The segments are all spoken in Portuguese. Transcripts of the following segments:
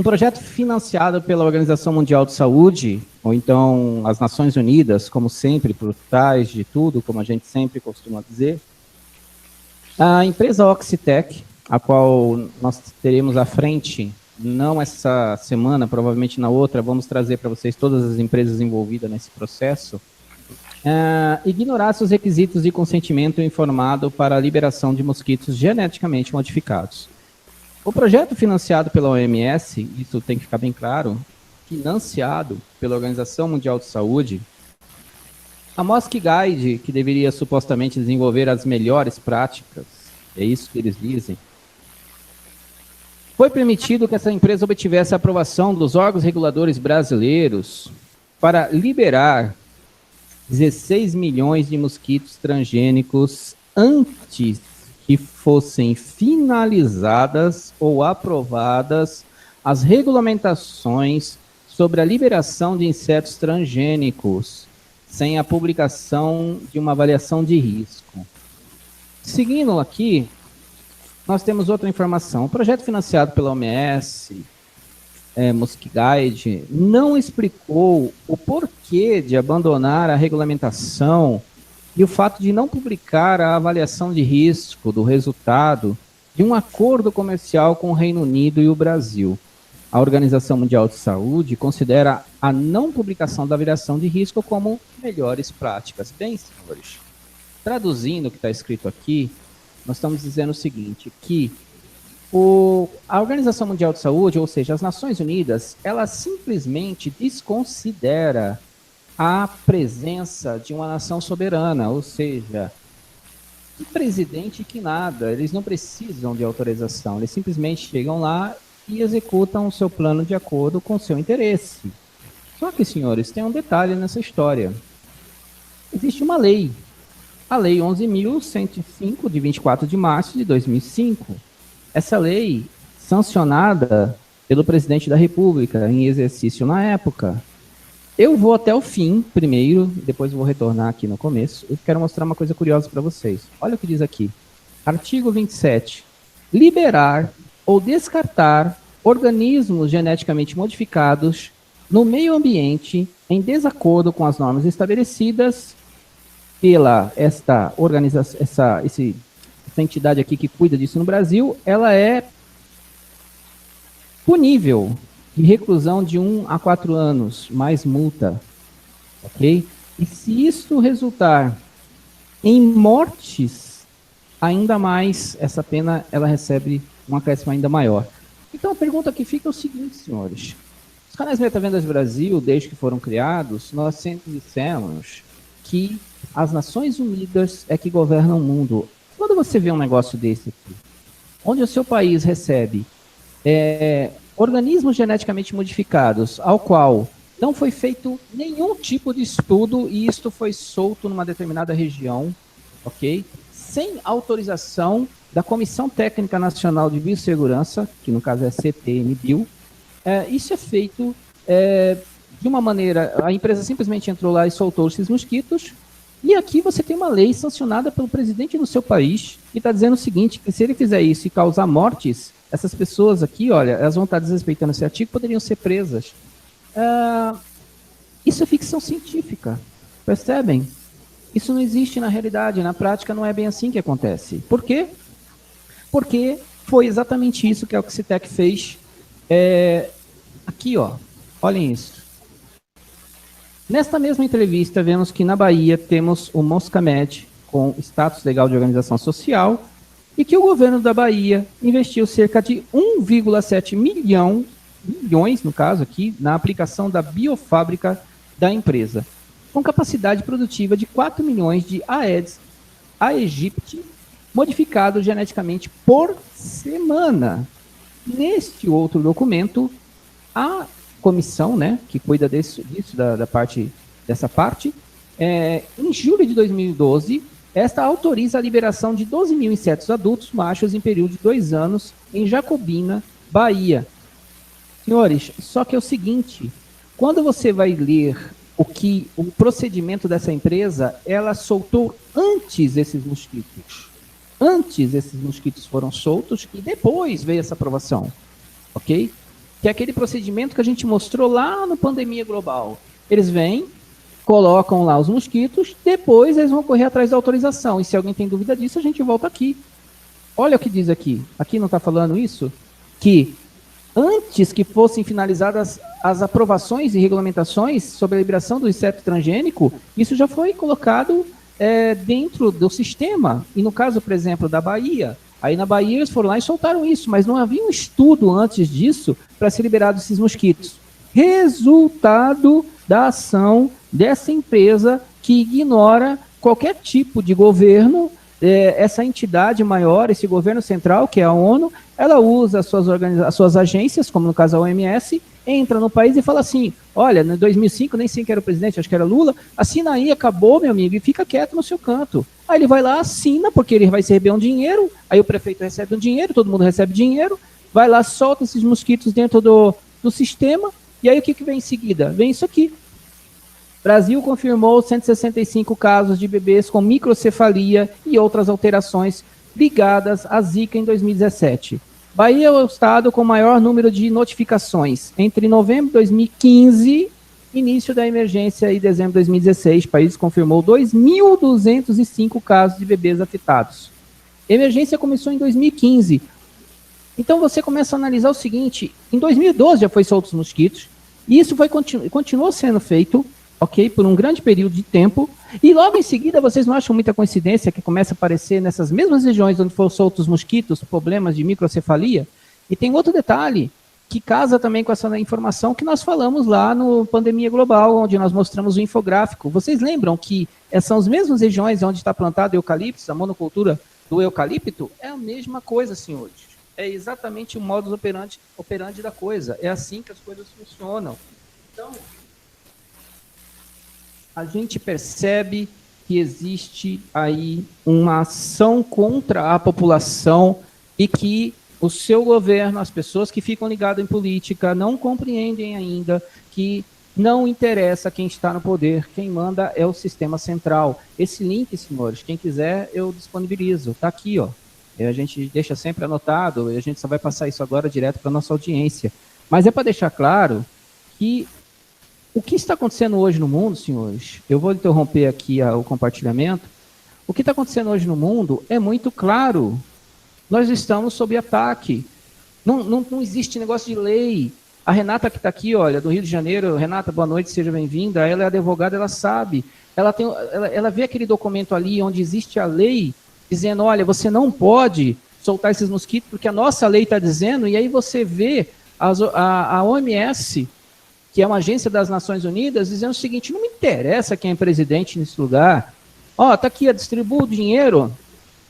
projeto financiado pela Organização Mundial de Saúde, ou então as Nações Unidas, como sempre, por trás de tudo, como a gente sempre costuma dizer, a empresa Oxitec, a qual nós teremos à frente, não essa semana, provavelmente na outra, vamos trazer para vocês todas as empresas envolvidas nesse processo, ignorasse os requisitos de consentimento informado para a liberação de mosquitos geneticamente modificados. O projeto financiado pela OMS, isso tem que ficar bem claro, financiado pela Organização Mundial de Saúde, a Mosque Guide, que deveria supostamente desenvolver as melhores práticas, é isso que eles dizem, foi permitido que essa empresa obtivesse a aprovação dos órgãos reguladores brasileiros para liberar 16 milhões de mosquitos transgênicos antes que fossem finalizadas ou aprovadas as regulamentações sobre a liberação de insetos transgênicos, sem a publicação de uma avaliação de risco. Seguindo aqui, nós temos outra informação. O projeto financiado pela OMS, Mosque Guide, não explicou o porquê de abandonar a regulamentação e o fato de não publicar a avaliação de risco do resultado de um acordo comercial com o Reino Unido e o Brasil. A Organização Mundial de Saúde considera a não publicação da avaliação de risco como melhores práticas. Bem, senhores, traduzindo o que está escrito aqui, nós estamos dizendo o seguinte, que a Organização Mundial de Saúde, ou seja, as Nações Unidas, ela simplesmente desconsidera a presença de uma nação soberana, ou seja, que presidente que nada, eles não precisam de autorização, eles simplesmente chegam lá e executam o seu plano de acordo com o seu interesse. Só que, senhores, tem um detalhe nessa história. Existe uma lei, a Lei 11.105, de 24 de março de 2005. Essa lei, sancionada pelo presidente da República, em exercício na época. Eu vou até o fim, primeiro, depois vou retornar aqui no começo. Eu quero mostrar uma coisa curiosa para vocês. Olha o que diz aqui. Artigo 27. Liberar ou descartar organismos geneticamente modificados no meio ambiente em desacordo com as normas estabelecidas pela esta organização, essa entidade aqui que cuida disso no Brasil, ela é punível de reclusão de 1 a 4 anos, mais multa, ok? E se isso resultar em mortes, ainda mais, essa pena, ela recebe um acréscimo ainda maior. Então, a pergunta que fica é o seguinte, senhores. Os canais Metavendas Brasil, desde que foram criados, nós sempre dissemos que as Nações Unidas é que governam o mundo. Quando você vê um negócio desse aqui, onde o seu país recebe organismos geneticamente modificados, ao qual não foi feito nenhum tipo de estudo e isto foi solto numa determinada região, ok? Sem autorização da Comissão Técnica Nacional de Biossegurança, que no caso é CTN-Bio, isso é feito de uma maneira, a empresa simplesmente entrou lá e soltou esses mosquitos, e aqui você tem uma lei sancionada pelo presidente do seu país, que está dizendo o seguinte, que se ele fizer isso e causar mortes, essas pessoas aqui, olha, elas vão estar desrespeitando esse artigo, poderiam ser presas. Isso é ficção científica, percebem? Isso não existe na realidade, na prática não é bem assim que acontece. Por quê? Porque foi exatamente isso que a Oxitec fez. Aqui, ó, olhem isso. Nesta mesma entrevista, vemos que na Bahia temos o Moscamed com status legal de organização social e que o governo da Bahia investiu cerca de 1,7 milhões, no caso aqui, na aplicação da biofábrica da empresa, com capacidade produtiva de 4 milhões de Aedes aegypti modificados geneticamente por semana. Neste outro documento, a comissão, né, que cuida dessa parte, em julho de 2012, esta autoriza a liberação de 12 mil insetos adultos machos em período de 2 anos em Jacobina, Bahia. Senhores, só que é o seguinte, quando você vai ler o procedimento dessa empresa, ela soltou antes esses mosquitos. Antes esses mosquitos foram soltos e depois veio essa aprovação, ok? que é aquele procedimento que a gente mostrou lá no Pandemia Global. Eles vêm, colocam lá os mosquitos, depois eles vão correr atrás da autorização. E se alguém tem dúvida disso, a gente volta aqui. Olha o que diz aqui. Aqui não está falando isso? Que antes que fossem finalizadas as aprovações e regulamentações sobre a liberação do inseto transgênico, isso já foi colocado dentro do sistema. E no caso, por exemplo, da Bahia, aí na Bahia eles foram lá e soltaram isso, mas não havia um estudo antes disso para ser liberado esses mosquitos. Resultado da ação dessa empresa que ignora qualquer tipo de governo, essa entidade maior, esse governo central, que é a ONU, ela usa as suas agências, como no caso a OMS, entra no país e fala assim, olha, em 2005, nem sei quem era o presidente, acho que era Lula, assina aí, acabou, meu amigo, e fica quieto no seu canto. Aí ele vai lá, assina, porque ele vai receber um dinheiro, aí o prefeito recebe um dinheiro, todo mundo recebe dinheiro, vai lá, solta esses mosquitos dentro do sistema, e aí o que vem em seguida? Vem isso aqui. Brasil confirmou 165 casos de bebês com microcefalia e outras alterações ligadas à Zika em 2017. Bahia é o estado com maior número de notificações. Entre novembro de 2015, início da emergência, e dezembro de 2016, o país confirmou 2.205 casos de bebês afetados. A emergência começou em 2015. Então você começa a analisar o seguinte, em 2012 já foi soltos os mosquitos, e isso continuou sendo feito, ok, por um grande período de tempo, e logo em seguida vocês não acham muita coincidência que começa a aparecer nessas mesmas regiões onde foram soltos os mosquitos, problemas de microcefalia? E tem outro detalhe, que casa também com essa informação que nós falamos lá no Pandemia Global, onde nós mostramos o infográfico. Vocês lembram que são as mesmas regiões onde está plantado eucalipto, a monocultura do eucalipto? É a mesma coisa, senhores. É exatamente o modus operandi da coisa. É assim que as coisas funcionam. Então, a gente percebe que existe aí uma ação contra a população e que o seu governo, as pessoas que ficam ligadas em política, não compreendem ainda que não interessa quem está no poder, quem manda é o sistema central. Esse link, senhores, quem quiser, eu disponibilizo. Está aqui, ó. A gente deixa sempre anotado, e a gente só vai passar isso agora direto para a nossa audiência. Mas é para deixar claro que o que está acontecendo hoje no mundo, senhores, eu vou interromper aqui o compartilhamento, o que está acontecendo hoje no mundo é muito claro. Nós estamos sob ataque. Não existe negócio de lei. A Renata que está aqui, olha, do Rio de Janeiro, Renata, boa noite, seja bem-vinda. Ela é advogada, ela sabe. Ela vê aquele documento ali onde existe a lei, dizendo, olha, você não pode soltar esses mosquitos, porque a nossa lei está dizendo, e aí você vê a OMS, que é uma agência das Nações Unidas, dizendo o seguinte, não me interessa quem é presidente nesse lugar. Ó, tá aqui, distribua o dinheiro,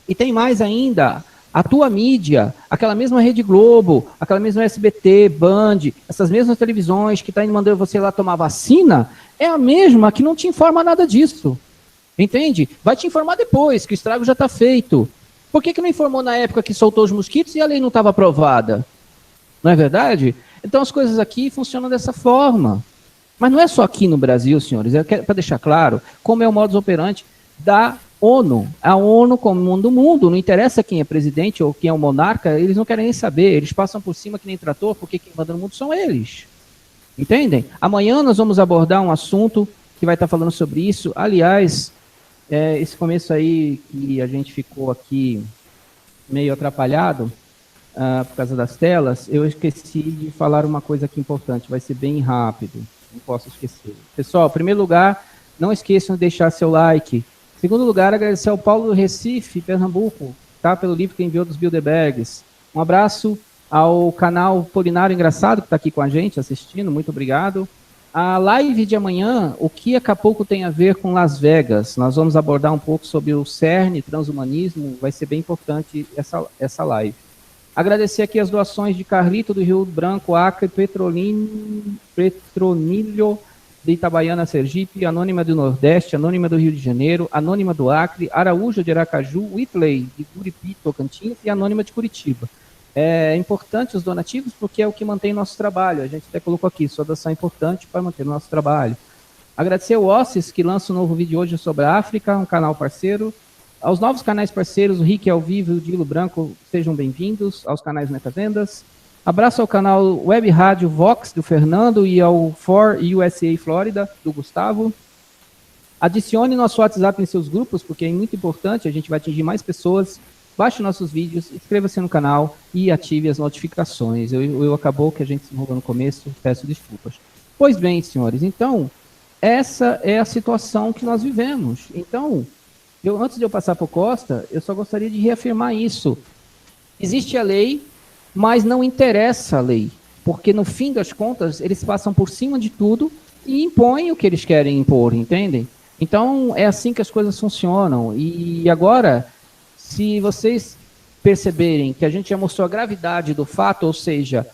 e tem mais ainda, a tua mídia, aquela mesma Rede Globo, aquela mesma SBT, Band, essas mesmas televisões que está mandando você lá tomar vacina, é a mesma que não te informa nada disso. Entende? Vai te informar depois, que o estrago já está feito. Por que não informou na época que soltou os mosquitos e a lei não estava aprovada? Não é verdade? Então as coisas aqui funcionam dessa forma. Mas não é só aqui no Brasil, senhores, para deixar claro como é o modus operandi da ONU. A ONU comanda o mundo, não interessa quem é presidente ou quem é o monarca, eles não querem nem saber, eles passam por cima que nem trator, porque quem manda no mundo são eles. Entendem? Amanhã nós vamos abordar um assunto que vai estar falando sobre isso. Aliás, esse começo aí que a gente ficou aqui meio atrapalhado por causa das telas, eu esqueci de falar uma coisa aqui importante, vai ser bem rápido, não posso esquecer. Pessoal, em primeiro lugar, não esqueçam de deixar seu like. Em segundo lugar, agradecer ao Paulo do Recife, Pernambuco, tá, pelo livro que enviou dos Bilderbergs. Um abraço ao canal Polinário Engraçado, que está aqui com a gente, assistindo, muito obrigado. A live de amanhã, o que Acapulco tem a ver com Las Vegas? Nós vamos abordar um pouco sobre o CERN, transhumanismo, vai ser bem importante essa live. Agradecer aqui as doações de Carlito do Rio Branco, Acre, Petronilho de Itabaiana, Sergipe, Anônima do Nordeste, Anônima do Rio de Janeiro, Anônima do Acre, Araújo de Aracaju, Whitley de Guripi, Tocantins e Anônima de Curitiba. É importante os donativos porque é o que mantém nosso trabalho. A gente até colocou aqui, sua doação é importante para manter o nosso trabalho. Agradecer ao Ossis, que lança um novo vídeo hoje sobre a África, um canal parceiro. Aos novos canais parceiros, o Rick ao Vivo e o Dilo Branco, sejam bem-vindos. Aos canais Metavendas. Abraço ao canal Web Rádio Vox, do Fernando, e ao For USA Flórida, do Gustavo. Adicione nosso WhatsApp em seus grupos, porque é muito importante, a gente vai atingir mais pessoas. Baixe nossos vídeos, inscreva-se no canal e ative as notificações. Acabou que a gente se enrolou no começo, peço desculpas. Pois bem, senhores, então, essa é a situação que nós vivemos. Então, antes de eu passar para o Costa, eu só gostaria de reafirmar isso. Existe a lei, mas não interessa a lei, porque no fim das contas, eles passam por cima de tudo e impõem o que eles querem impor, entendem? Então, é assim que as coisas funcionam. E agora, se vocês perceberem que a gente já mostrou a gravidade do fato, ou seja,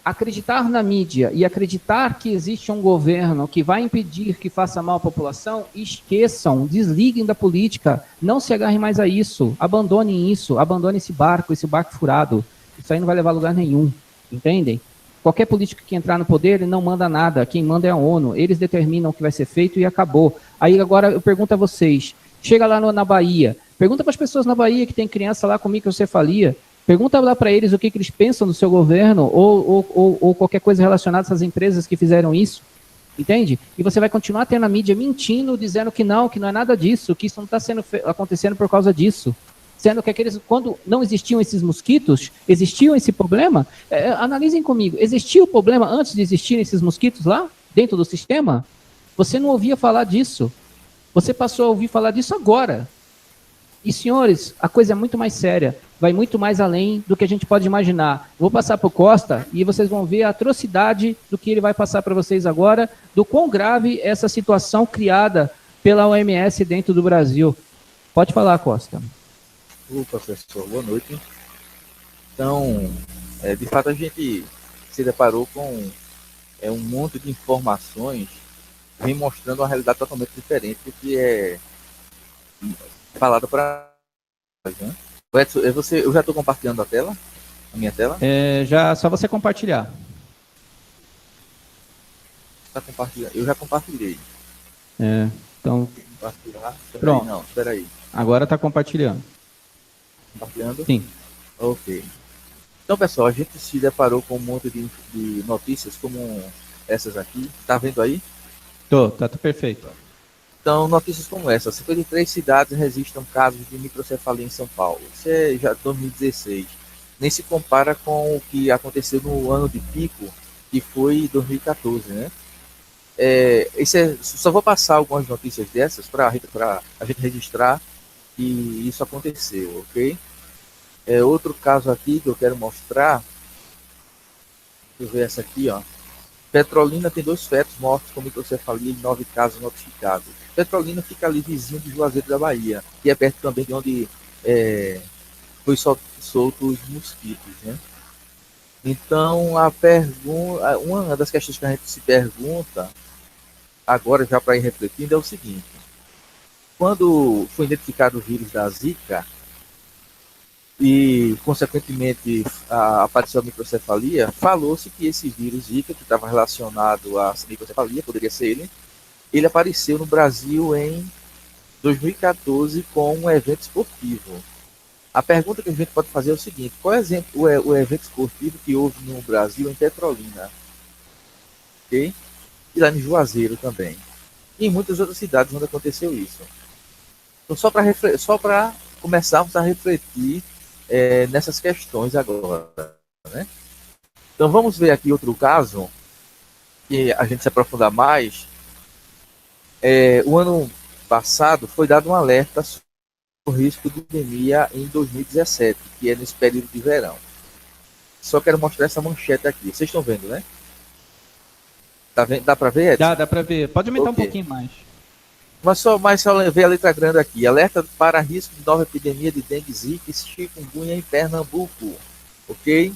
acreditar na mídia e acreditar que existe um governo que vai impedir que faça mal à população, esqueçam, desliguem da política, não se agarrem mais a isso, abandonem esse barco furado. Isso aí não vai levar a lugar nenhum, entendem? Qualquer político que entrar no poder, ele não manda nada, quem manda é a ONU, eles determinam o que vai ser feito e acabou. Aí agora eu pergunto a vocês, chega lá na Bahia, pergunta para as pessoas na Bahia que tem criança lá com microcefalia, pergunta lá para eles o que eles pensam do seu governo ou qualquer coisa relacionada a essas empresas que fizeram isso, entende? E você vai continuar tendo a mídia mentindo, dizendo que não é nada disso, que isso não está acontecendo por causa disso. Sendo que quando não existiam esses mosquitos, existia esse problema? Analisem comigo, existia o problema antes de existirem esses mosquitos lá, dentro do sistema? Você não ouvia falar disso. Você passou a ouvir falar disso agora. E, senhores, a coisa é muito mais séria, vai muito mais além do que a gente pode imaginar. Vou passar para o Costa e vocês vão ver a atrocidade do que ele vai passar para vocês agora, do quão grave é essa situação criada pela OMS dentro do Brasil. Pode falar, Costa. Ô, professor, boa noite. Então, de fato, a gente se deparou com um monte de informações vem mostrando uma realidade totalmente diferente do que é falado para nós, né? Eu já estou compartilhando a minha tela? Só você compartilhar. Tá compartilhando. Eu já compartilhei. Então. Compartilhar. Pronto. Não, espera aí. Agora está compartilhando. Compartilhando? Sim. Ok. Então, pessoal, a gente se deparou com um monte de notícias como essas aqui. Tá vendo aí? Tá perfeito. Então, notícias como essa: 53 cidades registram casos de microcefalia em São Paulo. Isso é já 2016. Nem se compara com o que aconteceu no ano de pico, que foi 2014, né? Só vou passar algumas notícias dessas para a gente registrar que isso aconteceu, ok? Outro caso aqui que eu quero mostrar. Deixa eu ver essa aqui, ó. Petrolina tem 2 fetos mortos com microcefalia e 9 casos notificados. Petrolina fica ali vizinho de Juazeiro da Bahia, que é perto também de onde foi solto os mosquitos, né? Então, uma das questões que a gente se pergunta, agora já para ir refletindo, é o seguinte: quando foi identificado o vírus da Zika, e, consequentemente, apareceu a microcefalia, falou-se que esse vírus Zika, que estava relacionado à microcefalia, poderia ser ele apareceu no Brasil em 2014 com um evento esportivo. A pergunta que a gente pode fazer é o seguinte: qual é o evento esportivo que houve no Brasil em Petrolina? Ok? E lá em Juazeiro também. E em muitas outras cidades onde aconteceu isso. Então, só para começarmos a refletir nessas questões agora, né? Então vamos ver aqui outro caso que a gente se aprofundar mais. O ano passado foi dado um alerta sobre o risco de epidemia em 2017, que é nesse período de verão. Só quero mostrar essa manchete aqui. Vocês estão vendo, né? Tá vendo? Dá para ver, Edson? Dá para ver. Pode aumentar um pouquinho mais. Mas só ver a letra grande aqui. Alerta para risco de nova epidemia de dengue, zika e chikungunya em Pernambuco. Ok?